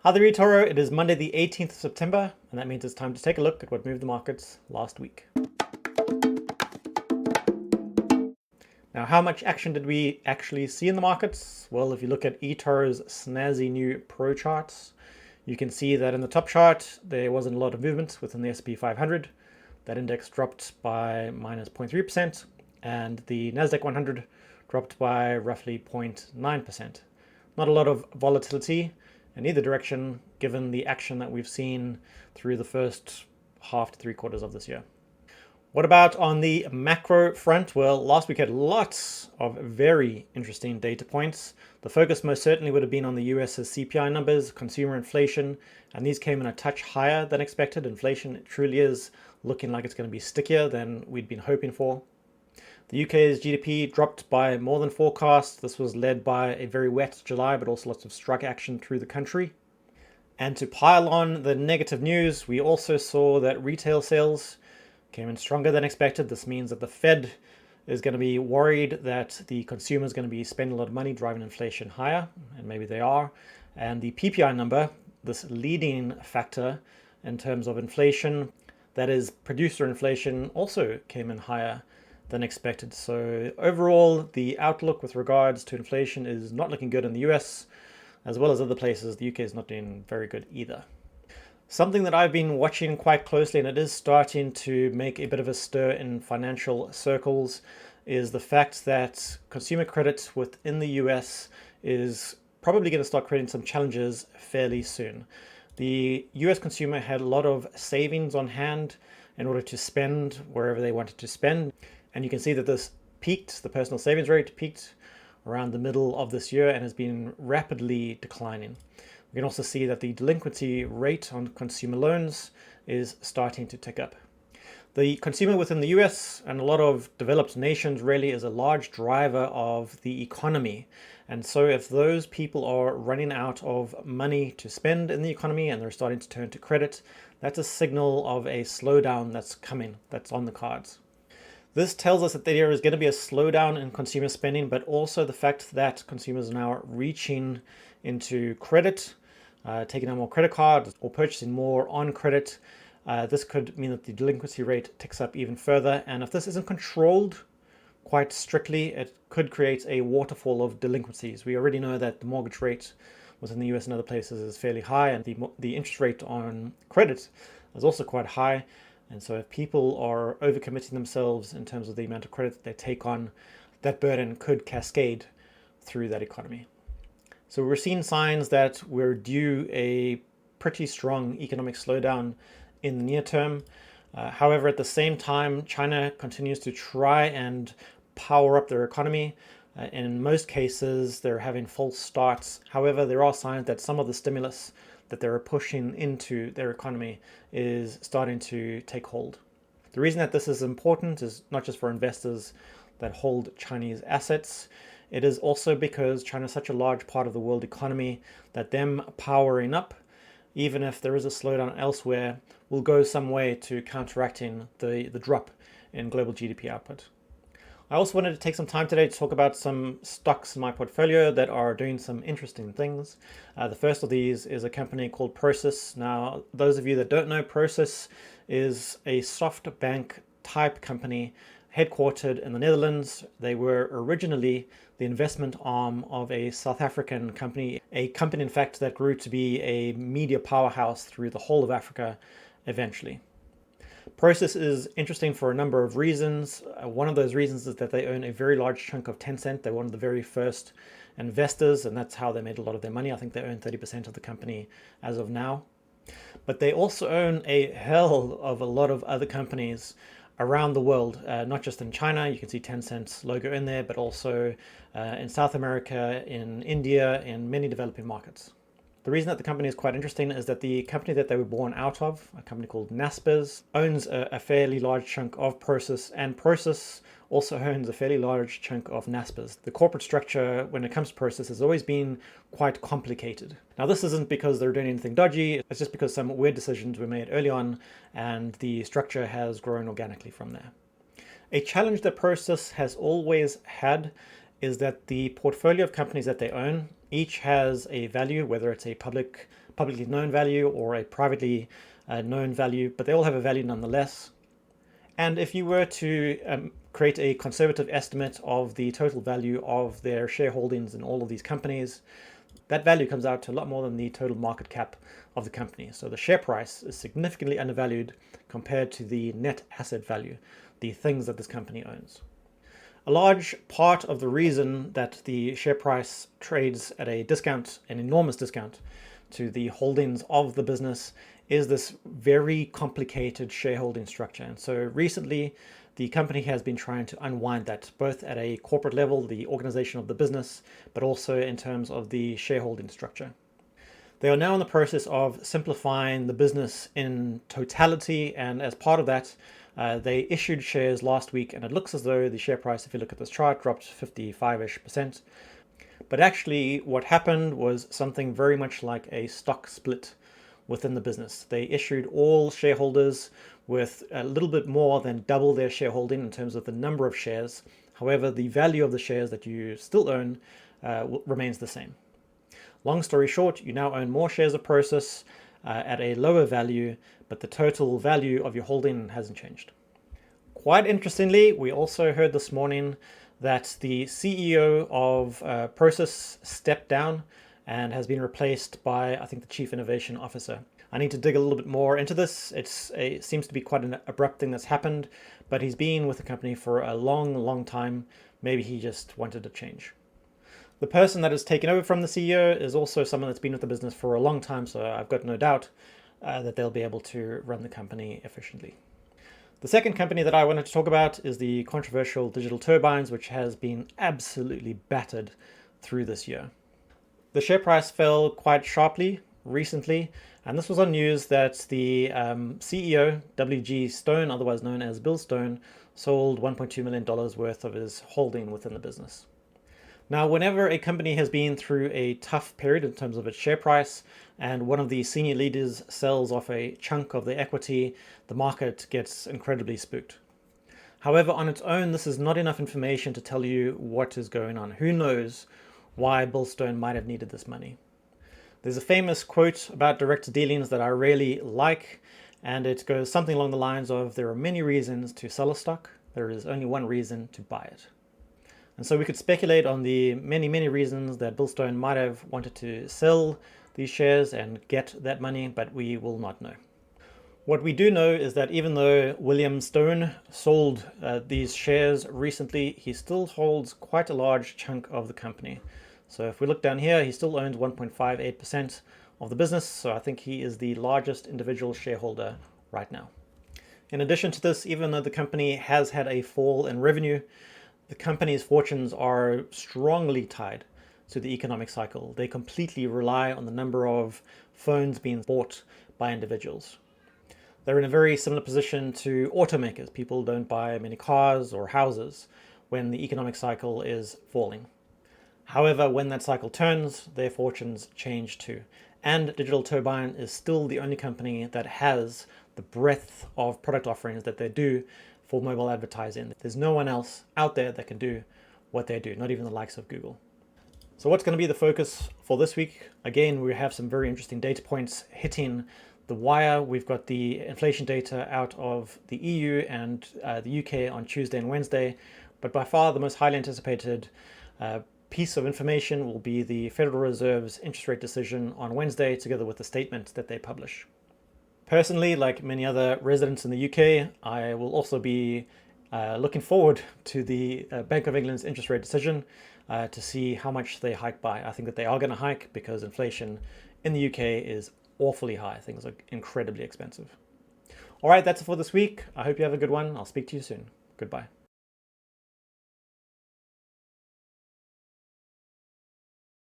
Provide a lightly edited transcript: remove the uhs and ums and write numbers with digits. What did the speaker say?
Hi there, eToro. It is Monday the 18th of September, and that means it's time to take a look at what moved the markets last week. Now, how much action did we actually see in the markets? Well, if you look at eToro's snazzy new Pro charts, you can see that in the top chart, there wasn't a lot of movement within the SP500. That index dropped by minus 0.3%, and the NASDAQ100 dropped by roughly 0.9%. Not a lot of volatility in either direction, given the action that we've seen through the first half to 3/4 of this year. What about on the macro front? Well, last week had lots of very interesting data points. The focus most certainly would have been on the US's CPI numbers, consumer inflation, and these came in a touch higher than expected. Inflation truly is looking like it's going to be stickier than we'd been hoping for. The UK's GDP dropped by more than forecast. This was led by a very wet July, but also lots of strike action through the country. And to pile on the negative news, we also saw that retail sales came in stronger than expected. This means that the Fed is going to be worried that the consumer is going to be spending a lot of money driving inflation higher, and maybe they are. And the PPI number, this leading factor in terms of inflation, that is producer inflation, also came in higher than expected. So overall, the outlook with regards to inflation is not looking good in the US, as well as other places. The UK is not doing very good either. Something that I've been watching quite closely, and it is starting to make a bit of a stir in financial circles, is the fact that consumer credit within the US is probably going to start creating some challenges fairly soon. The US consumer had a lot of savings on hand in order to spend wherever they wanted to spend. And you can see that this peaked, the personal savings rate peaked around the middle of this year and has been rapidly declining. We can also see that the delinquency rate on consumer loans is starting to tick up. The consumer within the US and a lot of developed nations really is a large driver of the economy. And so if those people are running out of money to spend in the economy and they're starting to turn to credit, that's a signal of a slowdown that's coming, that's on the cards. This tells us that there is going to be a slowdown in consumer spending, but also the fact that consumers are now reaching into credit, taking out more credit cards or purchasing more on credit. This could mean that the delinquency rate ticks up even further. And if this isn't controlled quite strictly, it could create a waterfall of delinquencies. We already know that the mortgage rate within the US and other places is fairly high, and the interest rate on credit is also quite high. And so if people are overcommitting themselves in terms of the amount of credit that they take on, that burden could cascade through that economy. So we're seeing signs that we're due a pretty strong economic slowdown in the near term. However, at the same time, China continues to try and power up their economy. In most cases, they're having false starts. However, there are signs that some of the stimulus that they're pushing into their economy is starting to take hold. The reason that this is important is not just for investors that hold Chinese assets. It is also because China is such a large part of the world economy that them powering up, even if there is a slowdown elsewhere, will go some way to counteracting the drop in global GDP output. I also wanted to take some time today to talk about some stocks in my portfolio that are doing some interesting things. The first of these is a company called Prosus. Now, those of you that don't know, Prosus is a SoftBank type company headquartered in the Netherlands. They were originally the investment arm of a South African company, a company, in fact, that grew to be a media powerhouse through the whole of Africa eventually. Prosus is interesting for a number of reasons. One of those reasons is that they own a very large chunk of Tencent. They're one of the very first investors, and that's how they made a lot of their money. I think they own 30% of the company as of now. But they also own a hell of a lot of other companies around the world, not just in China. You can see Tencent's logo in there, but also in South America, in India, in many developing markets. The reason that the company is quite interesting is that the company that they were born out of, a company called Naspers, owns a fairly large chunk of Prosus, and Prosus also owns a fairly large chunk of Naspers. The corporate structure when it comes to Prosus has always been quite complicated. Now, this isn't because they're doing anything dodgy, it's just because some weird decisions were made early on and the structure has grown organically from there. A challenge that Prosus has always had is that the portfolio of companies that they own each has a value, whether it's a public publicly known value or a privately known value, but they all have a value nonetheless. And if you were to create a conservative estimate of the total value of their shareholdings in all of these companies, that value comes out to a lot more than the total market cap of the company. So the share price is significantly undervalued compared to the net asset value, the things that this company owns. A large part of the reason that the share price trades at a discount, an enormous discount, to the holdings of the business is this very complicated shareholding structure. And so recently, the company has been trying to unwind that, both at a corporate level, the organization of the business, but also in terms of the shareholding structure. They are now in the process of simplifying the business in totality, and as part of that, they issued shares last week, and it looks as though the share price, if you look at this chart, dropped 55-ish%. But actually, what happened was something very much like a stock split within the business. They issued all shareholders with a little bit more than double their shareholding in terms of the number of shares. However, the value of the shares that you still own remains the same. Long story short, you now own more shares of Prosus at a lower value, but the total value of your holding hasn't changed. Quite interestingly, we also heard this morning that the CEO of Prosus stepped down and has been replaced by, I think, the Chief Innovation Officer. I need to dig a little bit more into this. It seems to be quite an abrupt thing that's happened, but he's been with the company for a long time. Maybe he just wanted a change. The person that has taken over from the CEO is also someone that's been with the business for a long time, so I've got no doubt that they'll be able to run the company efficiently. The second company that I wanted to talk about is the controversial Digital Turbines, which has been absolutely battered through this year. The share price fell quite sharply recently, and this was on news that the CEO, W.G. Stone, otherwise known as Bill Stone, sold $1.2 million worth of his holding within the business. Now, whenever a company has been through a tough period in terms of its share price, and one of the senior leaders sells off a chunk of the equity, the market gets incredibly spooked. However, on its own, this is not enough information to tell you what is going on. Who knows why Bill Stone might have needed this money? There's a famous quote about direct dealings that I really like, and it goes something along the lines of, there are many reasons to sell a stock, there is only one reason to buy it. And so we could speculate on the many reasons that Bill Stone might have wanted to sell these shares and get that money, but we will not know. What we do know is that even though William Stone sold these shares recently, he still holds quite a large chunk of the company. So if we look down here, he still owns 1.58% of the business, so I think he is the largest individual shareholder right now. In addition to this, even though the company has had a fall in revenue, the company's fortunes are strongly tied to the economic cycle. They completely rely on the number of phones being bought by individuals. They're in a very similar position to automakers. People don't buy many cars or houses when the economic cycle is falling. However, when that cycle turns, their fortunes change too. And Digital Turbine is still the only company that has the breadth of product offerings that they do for mobile advertising. There's no one else out there that can do what they do, not even the likes of Google. So what's going to be the focus for this week? Again, we have some very interesting data points hitting the wire. We've got the inflation data out of the EU and the UK on Tuesday and Wednesday, but by far the most highly anticipated piece of information will be the Federal Reserve's interest rate decision on Wednesday, together with the statement that they publish. Personally, like many other residents in the UK, I will also be looking forward to the Bank of England's interest rate decision to see how much they hike by. I think that they are going to hike because inflation in the UK is awfully high. Things are incredibly expensive. All right, that's it for this week. I hope you have a good one. I'll speak to you soon. Goodbye.